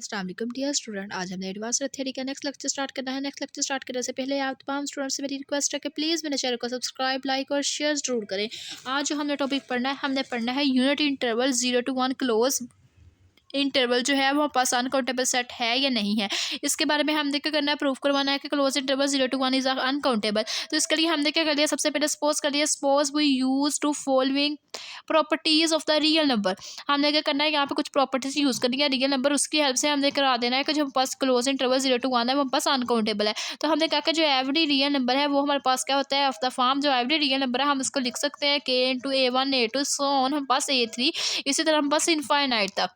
अस्सलाम वालेकुम dear student. आज हमने एडवांस थ्योरी का नेक्स्ट लेक्चर स्टार्ट करना है। नेक्स्ट लेक्चर स्टार्ट करने से पहले आप तमाम स्टूडेंट्स से मेरी रिक्वेस्ट है कि प्लीज़ मेरे चैनल को सब्सक्राइब, लाइक और शेयर जरूर करें। आज जो हमने टॉपिक पढ़ना है, हमने पढ़ना है unit interval 0 to 1 close interval जो है वो पास अनकाउंटेबल सेट है या नहीं है। इसके बारे में हमने क्या करना है, प्रूफ करवाना है कि close interval 0 to 1 is uncountable. तो इसके लिए हमने क्या कर लिया, सबसे पहले suppose we use to following properties of the real number. हमने क्या करना है, यहाँ पे कुछ प्रॉपर्टीज यूज करनी है रियल नंबर, उसकी हेल्प से हमने करा देना है कि जो पास क्लोज इंटरवल 0 to 1 है वो पास अनकाउंटेबल है। तो हमने कहा कि जो एवरी रियल नंबर है वो हमारे पास क्या होता है, ऑफ द फॉर्म जो एवरी रियल नंबर है हम इसको लिख सकते हैं k into A1 A2 so on, हम पास A3, इसी तरह हम पास इनफाइनाइट तक।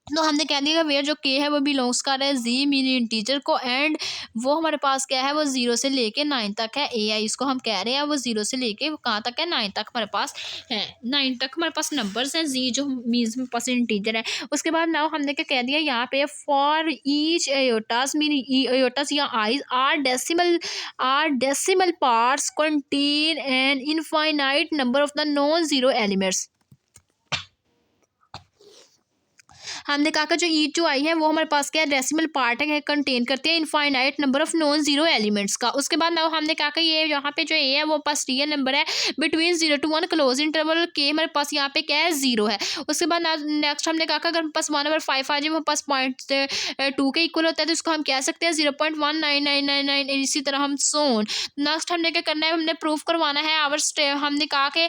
तो हमने कह दिया वेयर जो के है वो बिलोंग्स कर रहा है जी मीनी इंटीजर को, एंड वो हमारे पास क्या है, वो 0 से लेके 9 तक है। ए आई इसको हम कह रहे हैं, वो 0 से लेके वो कहाँ तक है, 9 तक हमारे पास है। 9 तक हमारे पास नंबर्स हैं, जी जो मीन्स में पास इंटीजर है। उसके बाद नाउ हमने क्या कह दिया यहाँ पे, फॉर ईच एयोटास मीनी एयोटास या आइज are decimal parts contain an infinite number of the non zero elements. हमने कहा कि जो ई जो आई है वो हमारे पास क्या डेसिमल पार्ट है, कंटेन करते हैं infinite number of non zero elements का। उसके बाद ना हमने कहा कि ये यहाँ पे जो ए है वो पास रियल नंबर है बिटवीन 0 to 1 क्लोज इंटरवल के, हमारे पास यहाँ पे क्या है, 0 है। उसके बाद नेक्स्ट हमने कहा कि अगर पास 1/5 आ जाए वो पास 0.2 के इक्वल होता है, तो इसको हम कह सकते हैं 0.19999। इसी तरह हम सोन। नेक्स्ट हमने क्या करना है, हमने प्रूफ करवाना है हमने कहा कि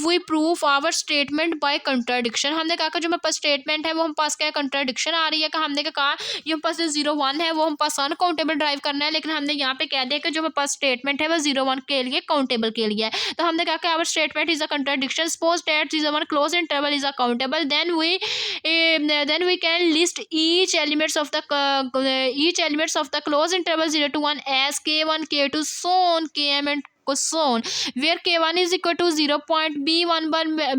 we proof our statement by contradiction. हमने कहा कि जो हमारे पास स्टेटमेंट है वो हम पास क्या कंट्राडिक्शन आ रही है कि हमने क्या कहा, ये हम पास 0 1 है वो हम पास अनकाउंटेबल ड्राइव करना है, लेकिन हमने यहाँ पे कह दिया कि जो हमारे पास स्टेटमेंट है वो 0 1 के लिए काउंटेबल के लिए है। तो हमने कहा कि our statement is a contradiction, suppose that 0 1 close interval is a countable, then we can list each elements of the close interval 0 to 1 as k1 k2 so on km and so on, where k1 is equal to 0.b1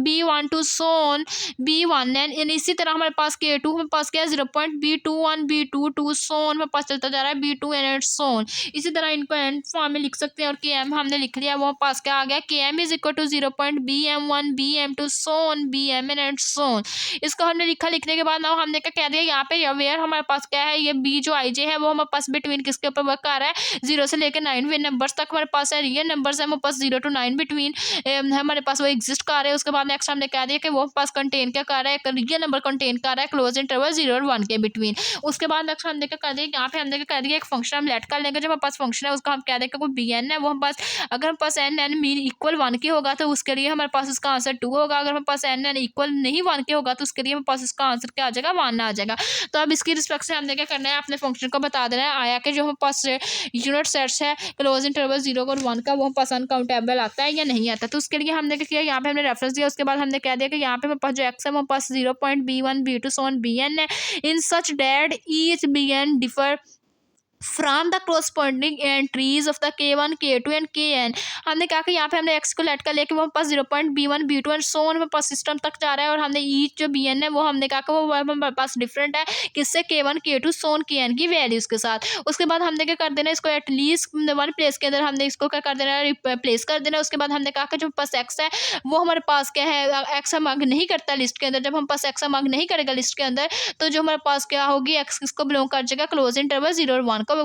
b1 to so on b1 and इसी तरह हमारे पास k2 हमारे पास क्या है 0.b21 b2 to so on हमारे पास चलता जा रहा है b2 and so on। इसी तरह इनको एंड फॉर्म में लिख सकते हैं, और km हमने लिख लिया, वो पास क्या आ गया, km is equal to 0.bm1 bm to so on bm and so on। इसको हमने लिखा, लिखने के बाद ना हमने क्या कह दिया यहाँ पे, वेयर हमारे पास क्या है, ये b जो आई जे है वो हमारे पास बिटवीन किसके ऊपर वर्क कर रहा है, 0 से लेकर 9 वे नंबर्स तक हमारे पास है, रियल नंबर्स है हमारे पास 0 to 9 बिटवीन हमारे पास वो एग्जिस्ट कर रहे हैं। उसके बाद नेक्स्ट हमने कह दिया कि वो पास कंटेन क्या कर रहा है, रियल नंबर कंटेन कर रहा है क्लोज इंटरवल 0 और 1 के बिटवीन। उसके बाद नेक्स्ट हमने क्या कर दिया, यहाँ पे हमने क्या कर दिया, एक फंक्शन हम लेट कर लेंगे, जब हमारे पास फंक्शन है उसका हम कह दें कि कोई बी एन है, वो हम पास अगर हमारे पास एन एन मीन इक्वल 1 के होगा तो उसके लिए हमारे पास उसका आंसर 2 होगा, अगर हमारे पास एन एन इक्वल नहीं 1 के होगा तो उसके लिए हमारे पास उसका आंसर क्या आ जाएगा, 1 आ जाएगा। तो अब इसकी रिस्पेक्ट से हमने क्या करना है, अपने फंक्शन को बता देना है आया कि जो हमारे पास यूनिट सेट्स है क्लोज इंटरवल 0 और 1 का, वो हम पास अनकाउंटेबल आता है या नहीं आता। तो उसके लिए हमने क्या किया, यहाँ पे हमने रेफरेंस दिया, उसके बाद हमने कह दिया कि यहाँ पे हमारे पास जो एक्स है वो पास 0.b1 b2 so on bn है, in such that each bn differ from the corresponding entries of the k1 k2 and kn। हमने कहा कि यहाँ पे हमने x को लेट कर लेके वो पास 0.b1 b2 and so on pass system तक जा रहा है, और हमने ईच जो bn है वो हमने कहा कि वो हमारे पास डिफरेंट है किससे, k1 k2 so on kn की वैल्यूज के साथ। उसके बाद हमने क्या कर देना, इसको एटलीस्ट 1 प्लेस के अंदर हमने इसको क्या कर देना, रिप्लेस कर देना। उसके बाद हमने कहा कि जो पास x है वो हमारे पास क्या है, x हम आग नहीं करता लिस्ट के अंदर, जब हम पास x हम आग नहीं करेगा लिस्ट के अंदर तो जो हमारे पास क्या होगी, x किसको बिलोंग कर जाएगा, क्लोज इंटरवल 0 और 1 को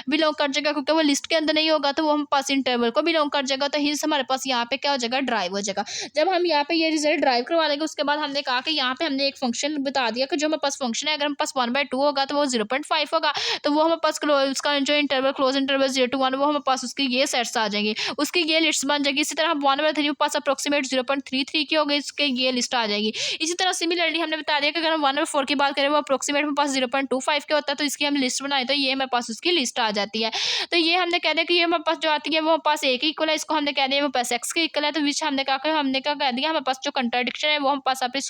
बिलोंग कर जाएगा, क्योंकि वो लिस्ट के अंदर नहीं होगा तो वो हम पास इंटरवल को बिलोंग कर जाएगा। तो हिंस हमारे पास यहाँ पे क्या हो जाएगा, ड्राइव हो जाएगा। जब हम यहाँ पे ये रिजल्ट ड्राइव करवा लेंगे उसके बाद हमने कहा कि यहाँ पे हमने एक फंक्शन बता दिया कि जो हमारे पास फंक्शन है, अगर हमारे पास 1/2 होगा तो वो 0.5 होगा, तो वो हमारे पास उसका जो इंटरवल क्लोज इंटरवल 0 to 1 वो हमारे पास उसकी ये सेट्स आ जाएंगी, उसकी ये लिस्ट बन जाएगी। इसी तरह हम 1/3 पास अप्रोक्सीमेट 0.33 की हो गई, इसके ये लिस्ट आ जाएगी। इसी तरह सिमिलरली हमने बता दिया कि अगर हम 1/4 की बात करें वो अप्रोक्सीमेट हमारे पास 0.25 के होता है, तो इसकी हम लिस्ट बनाए तो ये हमारे पास उसकी लिस्ट आ जाती है। तो ये हमने कह दिया कि ये हमारे पास जो आती है वो हमारे पास एक इक्वल है, इसको हमने कह दिया वो पास एक्स के इक्वल है। तो विच हमने कहा कि हमने क्या कह दिया, हमारे पास जो कंट्राडिक्शन है वो हम पास अपने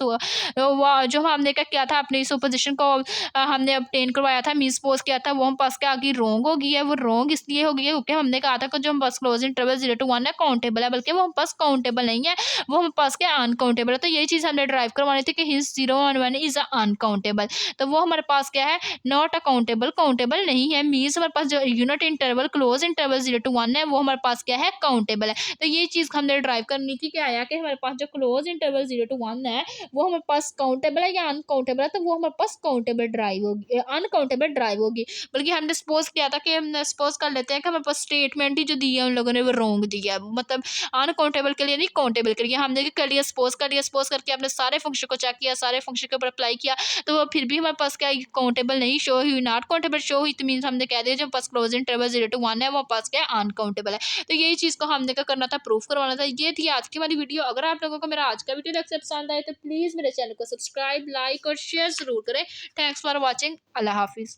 जो हमने क्या किया था, अपनी सुपोजिशन को हमने obtain करवाया था, मीन सपोज किया था, वो हम पास क्या आगे रॉन्ग हो गई है। वो रॉन्ग इसलिए हो गई है क्योंकि हमने कहा था कि जो हम पास क्लोज इंटरवल 0 to 1 है काउंटेबल है, बल्कि वो हम पास काउंटेबल नहीं है, वो हम पास क्या अनकाउंटेबल है। तो यही चीज़ हमने ड्राइव करवानी थी कि हिंस 0 और 1 इज अनकाउंटेबल, तो वो हमारे पास क्या है, नॉट अकाउंटेबल, काउंटेबल नहीं है। है, मीन्स हमारे पास जो unit interval close interval 0 to 1 है वो हमारे पास क्या है, काउंटेबल है। तो ये चीज़ हमने ड्राइव करनी थी, क्या आया कि हमारे पास जो क्लोज इंटरवल 0 to 1 है वो हमारे पास काउंटेबल है या अनकाउंटेबल है, तो वो हमारे पास काउंटेबल ड्राइव होगी, अनकाउंटेबल ड्राइव होगी। बल्कि हमने सपोज किया था कि हम सपोज कर लेते हैं कि हमारे पास स्टेटमेंट ही जो दी है उन लोगों ने वो रॉन्ग दी है, मतलब अनकाउंटेबल के लिए नहीं, काउंटेबल के लिए हमने कर लिया, सपोज करके आपने सारे फंक्शन को चेक किया, सारे फंक्शन के ऊपर अप्लाई किया, तो वो फिर भी हमारे पास क्या काउंटेबल नहीं शो हुई, नॉट काउंटेबल शो हुई, तो मीन्स हमने कह दिया जो पास क्लोज इंटरवल 0 to 1 है वो पास क्या अनकाउंटेबल है। तो यही चीज़ को हमने क्या करना था, प्रूफ करवाना था। ये थी आज की हमारी वीडियो। अगर आप लोगों को मेरा आज का वीडियो लेक्चर पसंद आए तो प्लीज़ मेरे चैनल को सब्सक्राइब, लाइक और शेयर ज़रूर करें। Thanks for watching. अल्लाह हाफिज़।